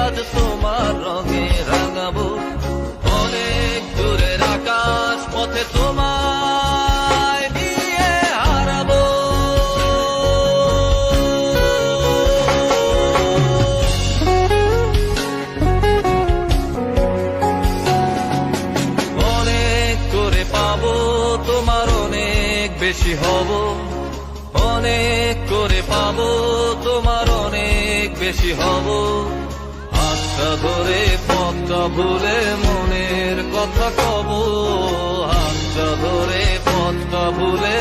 আজ তোমার রঙে রাঙাবো। অনেক দূরের আকাশ পথে তোমায় নিয়ে হারাবো। অনেক করে পাবো তোমার অনেক বেশি হব। অনেক করে পাবো তোমার অনেক বেশি হব। হাতটা ধরে পথটা ভুলে মনের কথা কব। হাতটা ধরে পথটা ভুলে